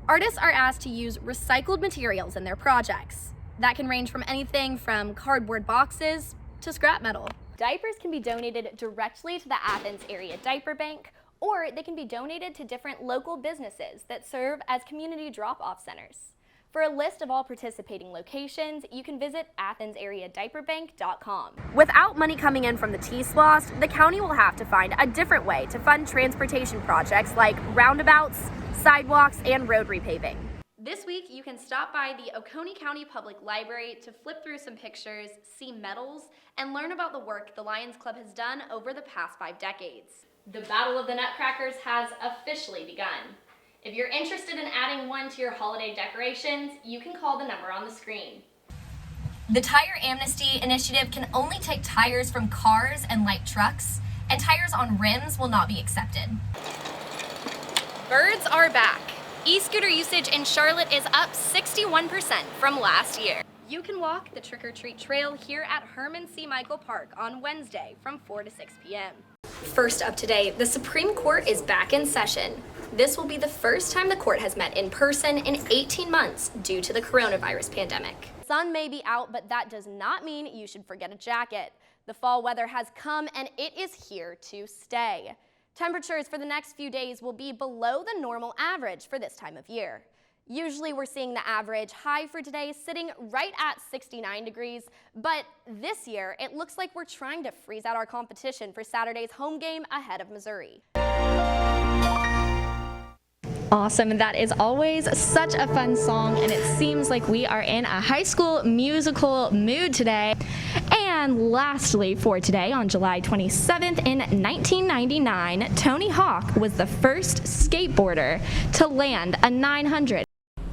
Artists are asked to use recycled materials in their projects. That can range from anything from cardboard boxes to scrap metal. Diapers can be donated directly to the Athens Area Diaper Bank, or they can be donated to different local businesses that serve as community drop-off centers. For a list of all participating locations, you can visit AthensAreaDiaperBank.com. Without money coming in from the T-SLOST, the county will have to find a different way to fund transportation projects like roundabouts, sidewalks, and road repaving. This week, you can stop by the Oconee County Public Library to flip through some pictures, see medals, and learn about the work the Lions Club has done over the past 5 decades. The Battle of the Nutcrackers has officially begun. If you're interested in adding one to your holiday decorations, you can call the number on the screen. The Tire Amnesty Initiative can only take tires from cars and light trucks, and tires on rims will not be accepted. Birds are back. E-scooter usage in Charlotte is up 61% from last year. You can walk the trick-or-treat trail here at Herman C. Michael Park on Wednesday from 4 to 6 p.m. First up today, the Supreme Court is back in session. This will be the first time the court has met in person in 18 months due to the coronavirus pandemic. The sun may be out, but that does not mean you should forget a jacket. The fall weather has come and it is here to stay. Temperatures for the next few days will be below the normal average for this time of year. Usually we're seeing the average high for today sitting right at 69 degrees, but this year it looks like we're trying to freeze out our competition for Saturday's home game ahead of Missouri. Awesome, and that is always such a fun song, and it seems like we are in a high school musical mood today. And lastly for today, on July 27th in 1999, Tony Hawk was the first skateboarder to land a 900.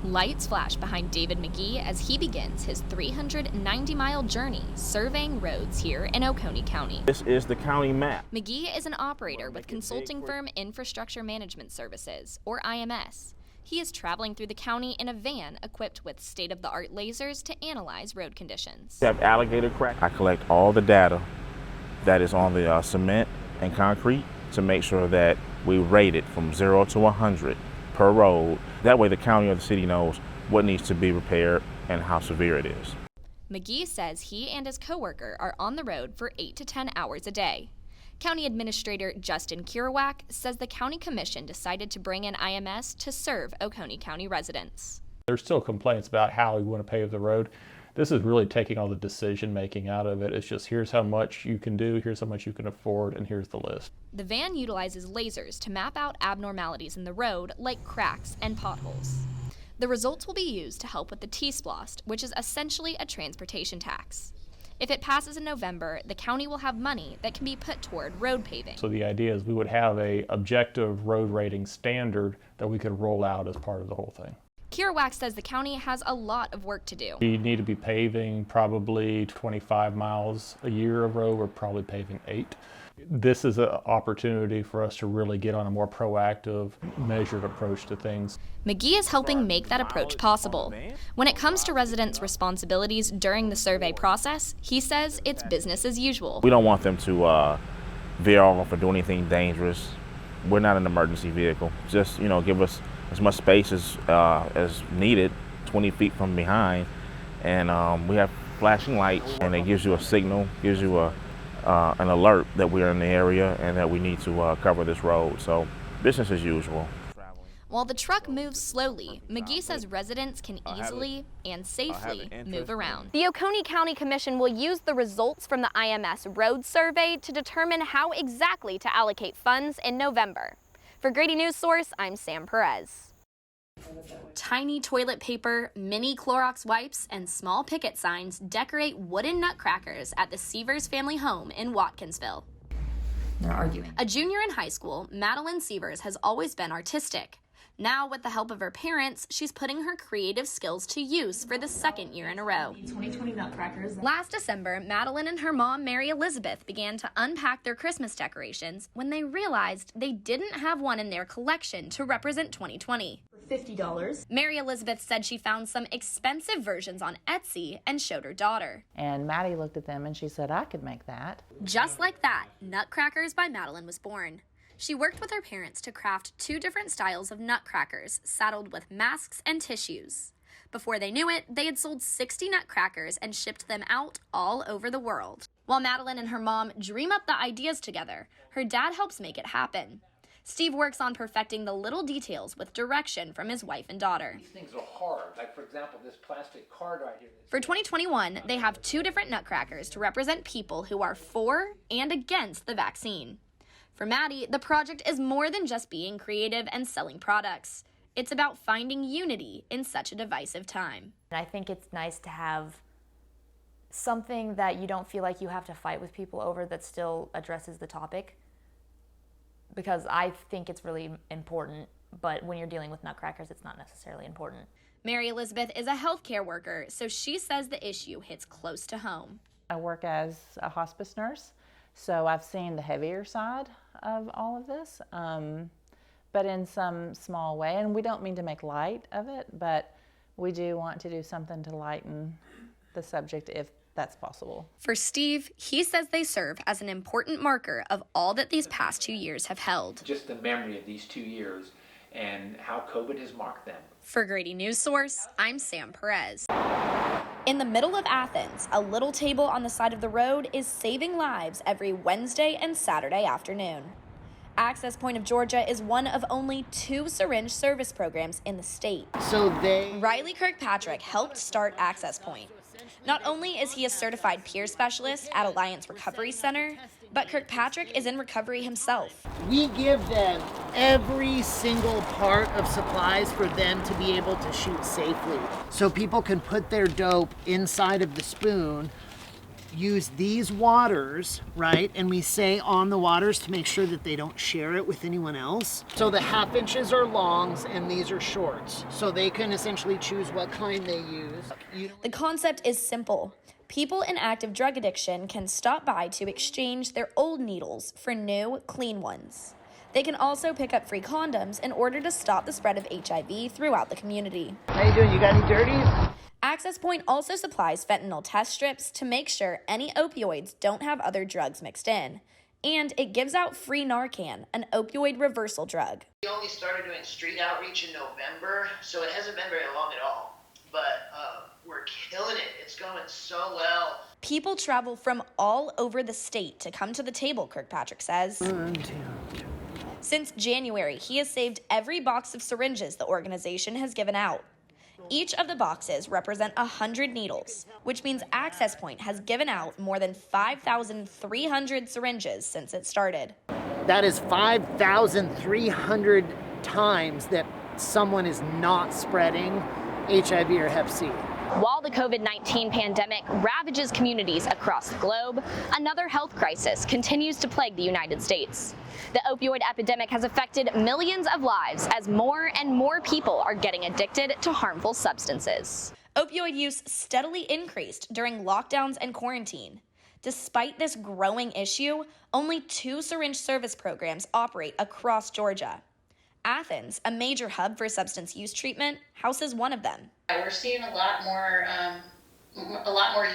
Lights flash behind David McGee as he begins his 390-mile journey surveying roads here in Oconee County. This is the county map. McGee is an operator with consulting firm Infrastructure Management Services, or IMS. He is traveling through the county in a van equipped with state-of-the-art lasers to analyze road conditions. We have alligator crack. I collect all the data that is on the cement and concrete to make sure that we rate it from 0 to 100 per road. That way the county or the city knows what needs to be repaired and how severe it is. McGee says he and his coworker are on the road for 8 to 10 hours a day. County Administrator Justin Kerouac says the County Commission decided to bring in IMS to serve Oconee County residents. There's still complaints about how we want to pave the road. This is really taking all the decision making out of it. It's just, here's how much you can do, here's how much you can afford, and here's the list. The van utilizes lasers to map out abnormalities in the road like cracks and potholes. The results will be used to help with the T-SLOST, which is essentially a transportation tax. If it passes in November, the county will have money that can be put toward road paving. So the idea is we would have an objective road rating standard that we could roll out as part of the whole thing. Kerouac says the county has a lot of work to do. We need to be paving probably 25 miles a year of road. We're probably paving 8. This is an opportunity for us to really get on a more proactive, measured approach to things. McGee is helping make that approach possible. When it comes to residents' responsibilities during the survey process, he says it's business as usual. We don't want them to veer off or do anything dangerous. We're not an emergency vehicle. Just, give us as much space as needed, 20 feet from behind. And we have flashing lights, and it gives you a signal, gives you an alert that we're in the area and that we need to cover this road. So business as usual. While the truck moves slowly, McGee says residents can easily and safely move around. The Oconee County Commission will use the results from the IMS road survey to determine how exactly to allocate funds in November. For Grady News Source, I'm Sam Perez. Tiny toilet paper, mini Clorox wipes, and small picket signs decorate wooden nutcrackers at the Sievers family home in Watkinsville. They're arguing. A junior in high school, Madeline Sievers has always been artistic. Now, with the help of her parents, she's putting her creative skills to use for the second year in a row. 2020 nutcrackers. Last December, Madeline and her mom, Mary Elizabeth, began to unpack their Christmas decorations when they realized they didn't have one in their collection to represent 2020. $50. Mary Elizabeth said she found some expensive versions on Etsy and showed her daughter. And Maddie looked at them and she said, I could make that. Just like that, Nutcrackers by Madeline was born. She worked with her parents to craft 2 different styles of nutcrackers saddled with masks and tissues. Before they knew it, they had sold 60 nutcrackers and shipped them out all over the world. While Madeline and her mom dream up the ideas together, her dad helps make it happen. Steve works on perfecting the little details with direction from his wife and daughter. These things are hard. Like, for example, this plastic card right here. For 2021, they have 2 different nutcrackers to represent people who are for and against the vaccine. For Maddie, the project is more than just being creative and selling products. It's about finding unity in such a divisive time. And I think it's nice to have something that you don't feel like you have to fight with people over that still addresses the topic, because I think it's really important, but when you're dealing with nutcrackers, it's not necessarily important. Mary Elizabeth is a healthcare worker, so she says the issue hits close to home. I work as a hospice nurse, so I've seen the heavier side of all of this, but in some small way. And we don't mean to make light of it, but we do want to do something to lighten the subject if that's possible. For Steve, he says they serve as an important marker of all that these past 2 years have held. Just the memory of these 2 years and how COVID has marked them. For Grady News Source, I'm Sam Perez. In the middle of Athens, a little table on the side of the road is saving lives every Wednesday and Saturday afternoon. Access Point of Georgia is one of only 2 syringe service programs in the state. Riley Kirkpatrick helped start Access Point. Not only is he a certified peer specialist at Alliance Recovery Center, but Kirkpatrick is in recovery himself. We give them every single part of supplies for them to be able to shoot safely. So people can put their dope inside of the spoon, use these waters, right? And we say on the waters to make sure that they don't share it with anyone else. So the half inches are longs and these are shorts. So they can essentially choose what kind they use. The concept is simple. People in active drug addiction can stop by to exchange their old needles for new, clean ones. They can also pick up free condoms in order to stop the spread of HIV throughout the community. How you doing? You got any dirties? Access Point also supplies fentanyl test strips to make sure any opioids don't have other drugs mixed in. And it gives out free Narcan, an opioid reversal drug. We only started doing street outreach in November, so it hasn't been very long at all. But we're killing it. It's going so well. People travel from all over the state to come to the table, Kirkpatrick says. Since January, he has saved every box of syringes the organization has given out. Each of the boxes represent 100 needles, which means Access Point has given out more than 5,300 syringes since it started. That is 5,300 times that someone is not spreading HIV or Hep C. While the COVID-19 pandemic ravages communities across the globe, another health crisis continues to plague the United States. The opioid epidemic has affected millions of lives as more and more people are getting addicted to harmful substances. Opioid use steadily increased during lockdowns and quarantine. Despite this growing issue, only 2 syringe service programs operate across Georgia. Athens, a major hub for substance use treatment, houses one of them. We're seeing a lot more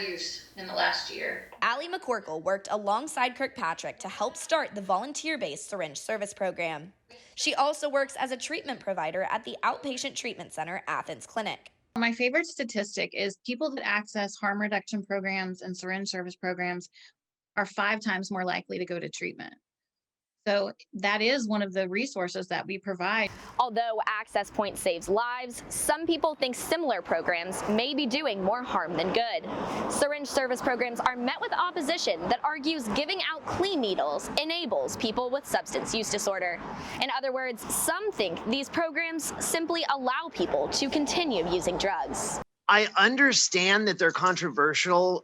use in the last year. Allie McCorkle worked alongside Kirkpatrick to help start the volunteer-based syringe service program. She also works as a treatment provider at the Outpatient Treatment Center Athens Clinic. My favorite statistic is people that access harm reduction programs and syringe service programs are 5 times more likely to go to treatment. So that is one of the resources that we provide. Although Access Point saves lives, some people think similar programs may be doing more harm than good. Syringe service programs are met with opposition that argues giving out clean needles enables people with substance use disorder. In other words, some think these programs simply allow people to continue using drugs. I understand that they're controversial,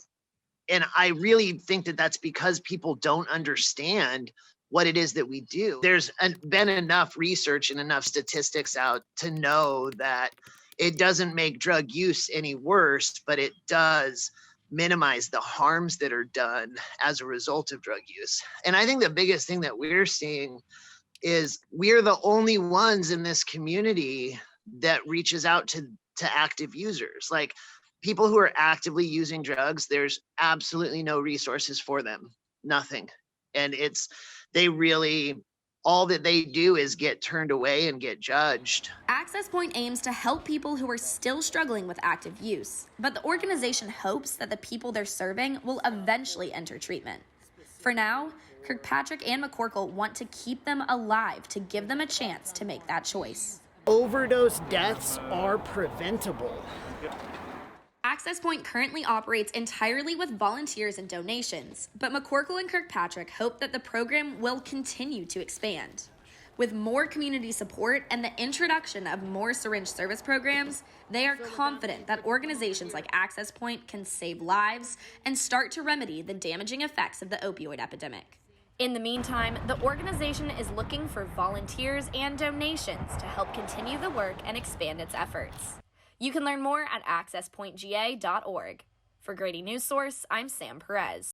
and I really think that that's because people don't understand what it is that we do. There's been enough research and enough statistics out to know that it doesn't make drug use any worse, but it does minimize the harms that are done as a result of drug use. And I think the biggest thing that we're seeing is we're the only ones in this community that reaches out to active users. Like, people who are actively using drugs, there's absolutely no resources for them, nothing. And they really all that they do is get turned away and get judged. Access Point aims to help people who are still struggling with active use, but the organization hopes that the people they're serving will eventually enter treatment. For now, Kirkpatrick and McCorkle want to keep them alive to give them a chance to make that choice. Overdose deaths are preventable. Access Point currently operates entirely with volunteers and donations, but McCorkle and Kirkpatrick hope that the program will continue to expand. With more community support and the introduction of more syringe service programs, they are confident that organizations like Access Point can save lives and start to remedy the damaging effects of the opioid epidemic. In the meantime, the organization is looking for volunteers and donations to help continue the work and expand its efforts. You can learn more at accesspointga.org. For Grady News Source, I'm Sam Perez.